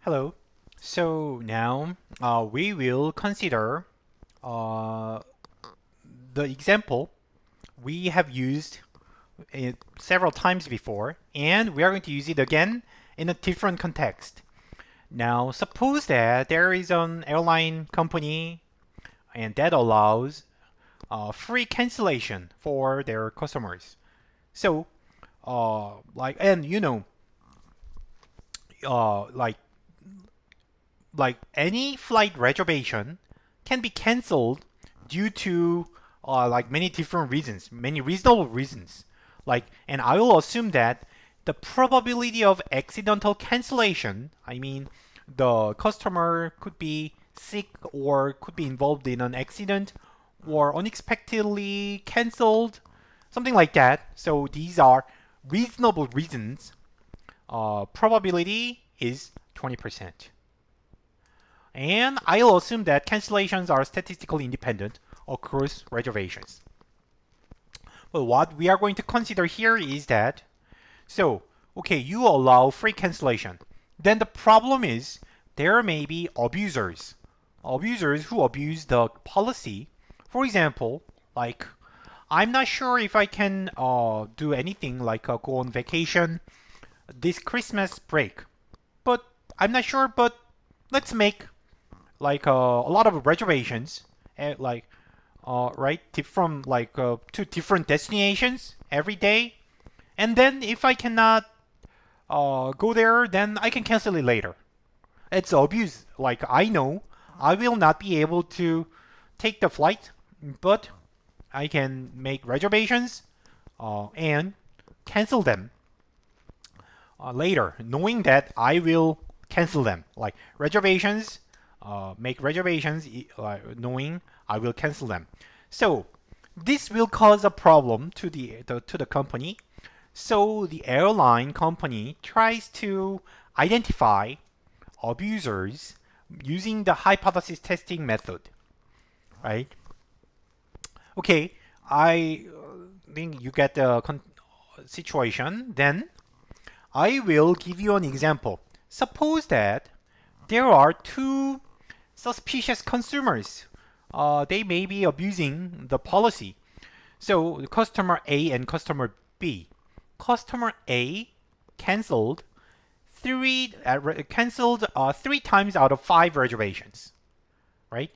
Hello. So now we will consider uh, the example we have used it several times before, and we are going to use it again in a different context. Now, suppose that there is an airline company and that allows free cancellation for their customers. So, and like any flight reservation can be canceled due to like many different reasons, many reasonable reasons. And I will assume that the probability of accidental cancellation, I mean, the customer could be sick or could be involved in an accident or unexpectedly canceled, something like that. So these are reasonable reasons. Probability is 20%. And I'll assume that cancellations are statistically independent across reservations. But what we are going to consider here is that, okay, you allow free cancellation. Then the problem is there may be abusers who abuse the policy. For example, like, I'm not sure if I can do anything like go on vacation this Christmas break, but I'm not sure, but let's make a lot of reservations, right, from to different destinations every day, and then if I cannot go there, then I can cancel it later. It's obvious. Like, I know I will not be able to take the flight, but I can make reservations and cancel them later, knowing that I will cancel them. Like reservations, make reservations, knowing I will cancel them. So this will cause a problem to the company. So the airline company tries to identify abusers using the hypothesis testing method, right? Okay, I think you get the situation. Then I will give you an example. Suppose that there are two suspicious consumers. They may be abusing the policy. So customer A and customer B. Customer A canceled three times out of 5 reservations, right?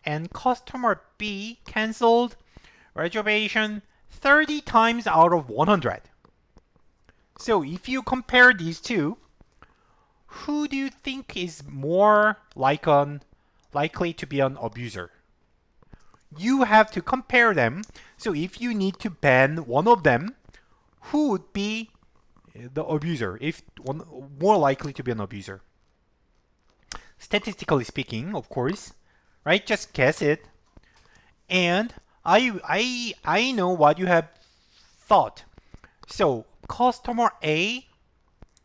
And customer B canceled reservation 30 times out of 100. So if you compare these two, who do you think is more likely to be an abuser? You have to compare them. So if you need to ban one of them, who would be the abuser? If one more likely to be an abuser? Statistically speaking, of course, right? Just guess it. And I know what you have thought. So customer A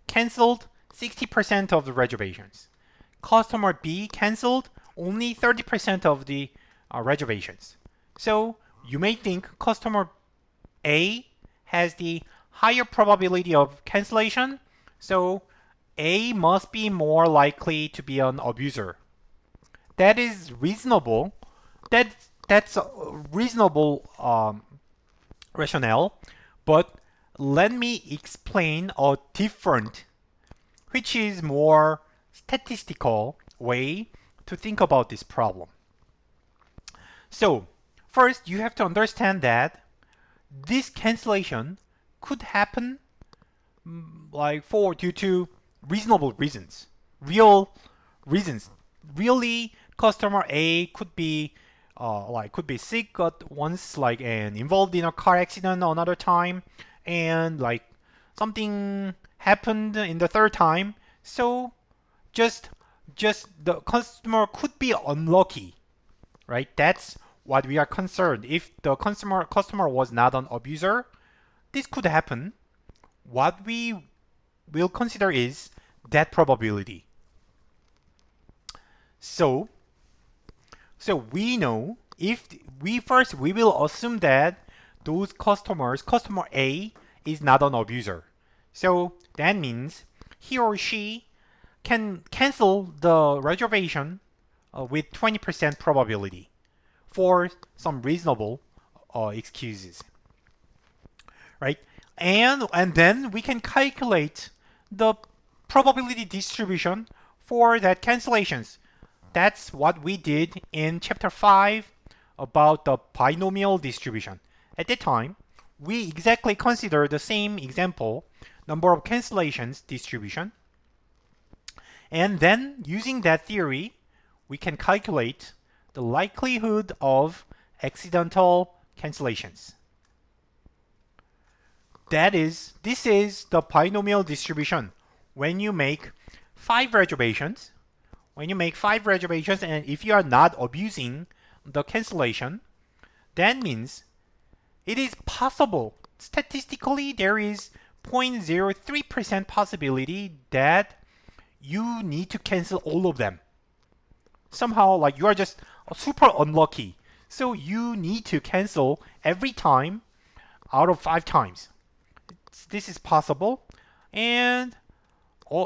canceled 60% of the reservations. Customer B canceled only 30% of the reservations. So you may think customer A has the higher probability of cancellation, so A must be more likely to be an abuser. That is reasonable. That's a reasonable rationale, but let me explain a different, which is more statistical way to think about this problem. So first, you have to understand that this cancellation could happen due to reasonable reasons, real reasons. Really, customer A could be sick at once, and involved in a car accident another time, and something happened in the third time. So just the customer could be unlucky, right? That's what we are concerned. If the customer was not an abuser, this could happen. What we will consider is that probability. So we know, if we will assume that those customer A is not an abuser. So that means he or she can cancel the reservation with 20% probability for some reasonable excuses, right? And then we can calculate the probability distribution for that cancellations. That's what we did in chapter 5 about the binomial distribution. At that time, we exactly consider the same example, number of cancellations distribution. And then using that theory, we can calculate the likelihood of accidental cancellations. This is the binomial distribution. When you make 5 reservations, and if you are not abusing the cancellation, that means it is possible. Statistically, there is 0.03% possibility that you need to cancel all of them. Somehow, like you are just super unlucky. So you need to cancel every time out of 5 times. This is possible. And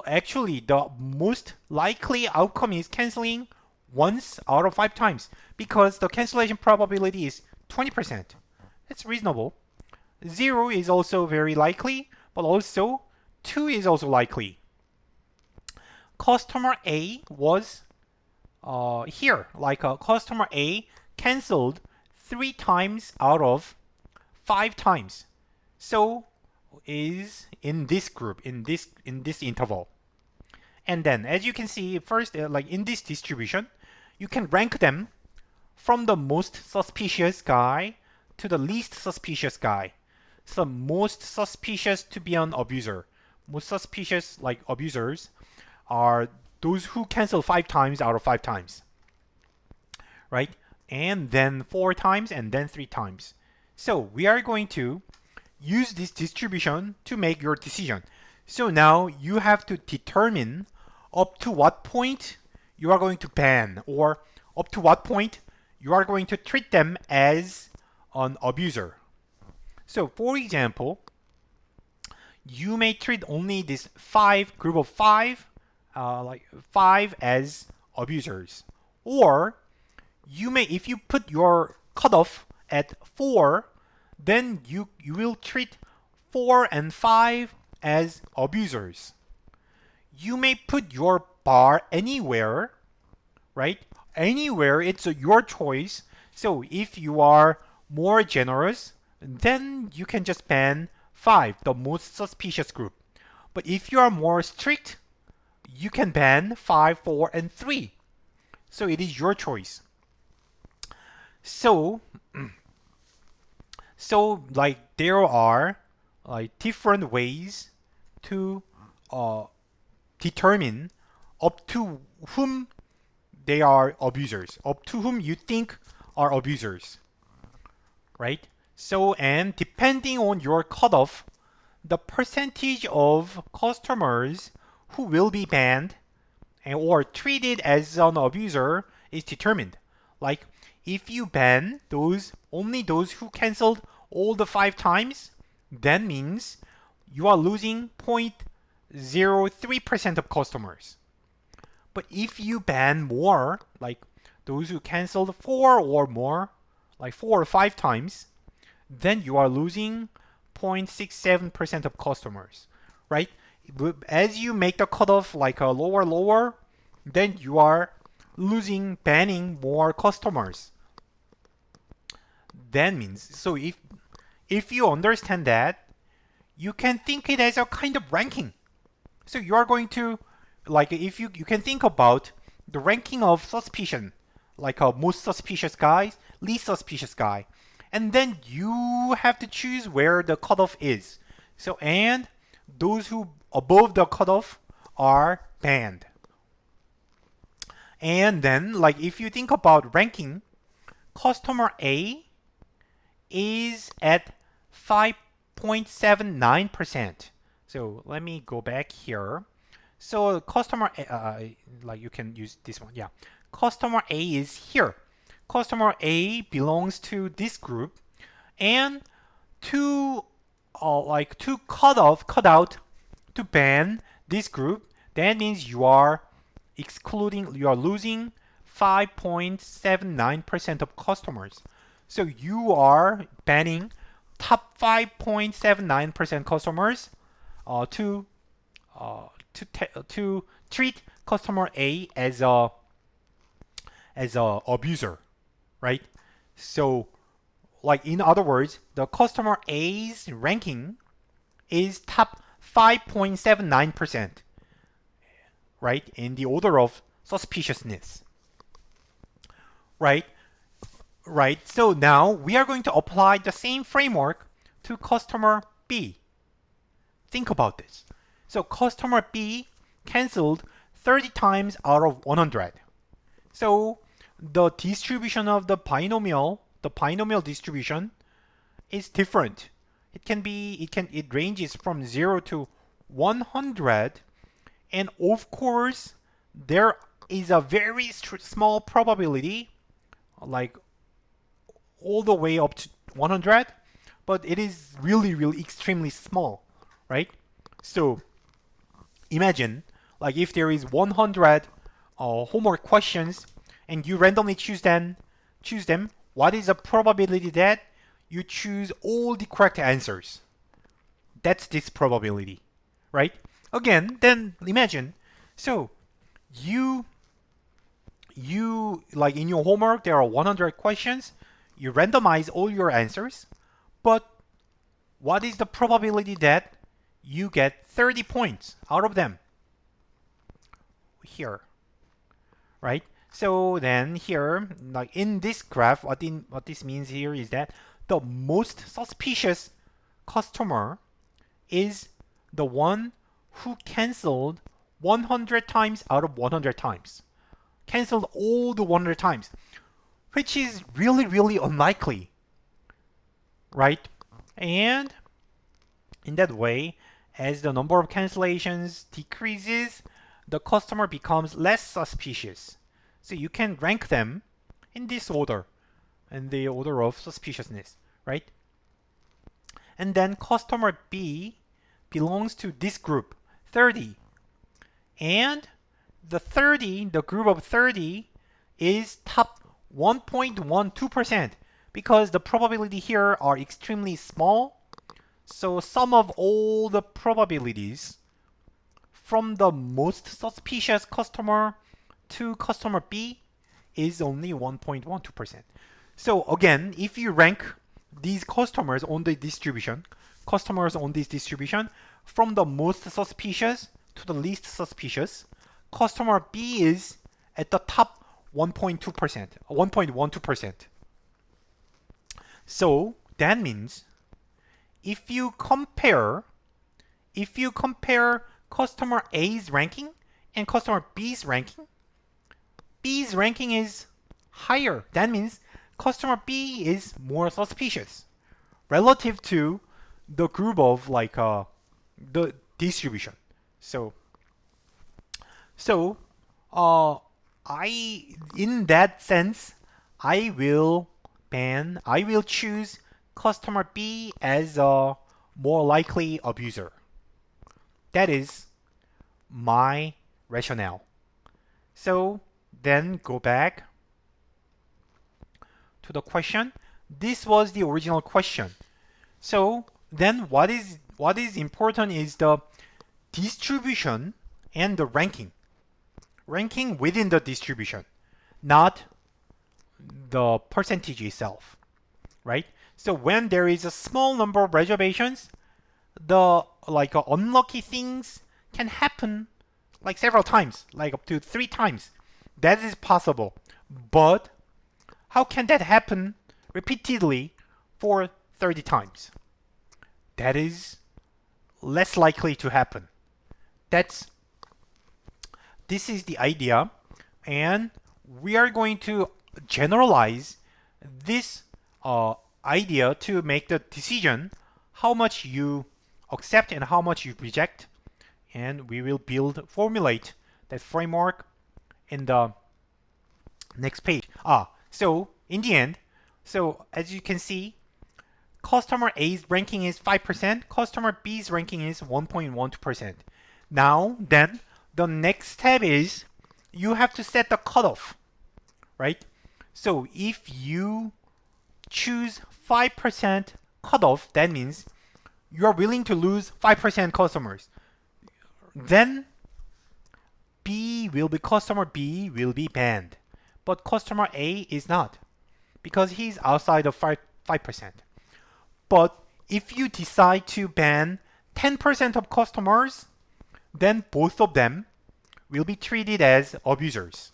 actually, the most likely outcome is canceling once out of 5 times because the cancellation probability is 20%. It's reasonable. 0 is also very likely, but also 2 is also likely. Customer A was here, like customer A canceled 3 times out of 5 times. So is in this group, in this interval. And then, as you can see, first, like in this distribution, you can rank them from the most suspicious guy to the least suspicious guy. So most suspicious to be an abuser. Most suspicious, like abusers, are those who cancel 5 times out of 5 times, right? And then 4 times, and then 3 times. So we are going to use this distribution to make your decision. So now you have to determine up to what point you are going to ban, or up to what point you are going to treat them as an abuser. So for example, you may treat only this group of 5, like 5 as abusers. Or you may, if you put your cutoff at 4, then you will treat 4 and 5 as abusers. You may put your bar anywhere, right? Anywhere, it's your choice. So if you are more generous, then you can just ban 5, the most suspicious group. But if you are more strict, you can ban 5, 4, and 3. So it is your choice. So like there are like different ways to determine up to whom they are abusers, up to whom you think are abusers, right? So, and depending on your cutoff, the percentage of customers who will be banned or treated as an abuser is determined. Like if you ban only those who canceled all the 5 times, that means you are losing 0.03% of customers. But if you ban more, like those who canceled 4 or more, like 4 or 5 times, then you are losing 0.67% of customers, right? As you make the cutoff like a lower, then you are banning more customers. That means, so if you understand that, you can think it as a kind of ranking. So you are going to, like, if you can think about the ranking of suspicion, like a most suspicious guy, least suspicious guy, and then you have to choose where the cutoff is. So, and those who above the cutoff are banned. And then, like, if you think about ranking, customer A is at 5.79%. So let me go back here. So customer, like you can use this one, yeah. Customer A is here. Customer A belongs to this group, and to cut out to ban this group, that means you are losing 5.79% of customers. So you are banning top 5.79% customers to treat customer A as a abuser, right? So, like in other words, the customer A's ranking is top 5.79%, right? In the order of suspiciousness, right? Right. So now we are going to apply the same framework to customer B. Think about this. So customer B canceled 30 times out of 100. So the distribution of the binomial distribution is different. It ranges from 0 to 100, and of course there is a very small probability, like all the way up to 100, but it is really extremely small, right? So imagine, like, if there is 100 homework questions and you randomly choose them, what is the probability that you choose all the correct answers? That's this probability, right? Again, then imagine, so you like in your homework there are 100 questions, you randomize all your answers, but what is the probability that you get 30 points out of them? Here, right? So then here, like in this graph, what this means here is that the most suspicious customer is the one who canceled 100 times out of 100 times. Canceled all the 100 times, which is really unlikely, right? And in that way, as the number of cancellations decreases, the customer becomes less suspicious. So you can rank them in this order, in the order of suspiciousness, right? And then customer B belongs to this group, 30. And the group of 30 is top 1.12%, because the probability here are extremely small. So sum of all the probabilities from the most suspicious customer to customer B is only 1.12%. So again, if you rank these customers on this distribution, from the most suspicious to the least suspicious, customer B is at the top 1.2%, 1.12%. So that means if you compare customer A's ranking and customer B's ranking is higher. That means customer B is more suspicious relative to the group of the distribution. So in that sense, I will choose customer B as a more likely abuser. That is my rationale. So then go back to the question. This was the original question. So then what is important is the distribution and the ranking. Ranking within the distribution, not the percentage itself, right? So when there is a small number of reservations, the unlucky things can happen like several times, like up to 3 times. That is possible. But how can that happen repeatedly for 30 times? That is less likely to happen. This is the idea, and we are going to generalize this idea to make the decision how much you accept and how much you reject, and we will formulate that framework in the next page. So in the end, so as you can see, customer A's ranking is 5%, customer B's ranking is 1.12%. Now then, the next step is you have to set the cutoff, right? So if you choose 5% cutoff, that means you are willing to lose 5% customers. Then customer B will be banned, but customer A is not because he's outside of 5%. But if you decide to ban 10% of customers, then both of them will be treated as abusers.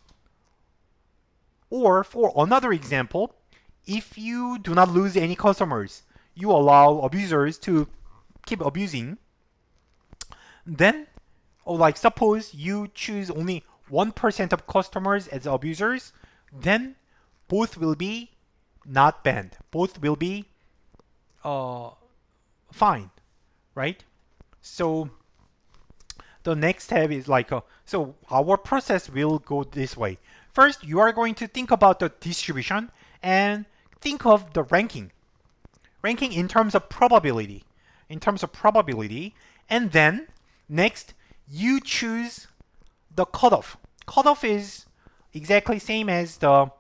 Or for another example, if you do not lose any customers, you allow abusers to keep abusing, then, like suppose you choose only 1% of customers as abusers, then both will be not banned. Both will be fine, right? So the next step is so our process will go this way. First, you are going to think about the distribution and think of the ranking in terms of probability, and then next you choose the cutoff. Cutoff is exactly same as the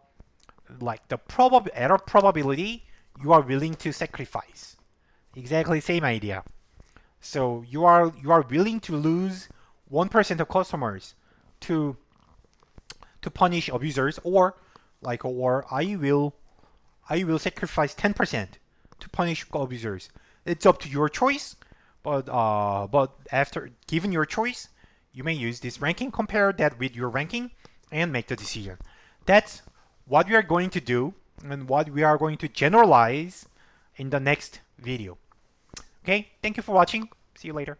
error probability you are willing to sacrifice. Exactly same idea. So you are willing to lose 1% of customers to punish abusers, or I will sacrifice 10% to punish abusers. It's up to your choice, but after given your choice, you may use this ranking, compare that with your ranking, and make the decision. That's what we are going to do and what we are going to generalize in the next video. Okay, thank you for watching. See you later.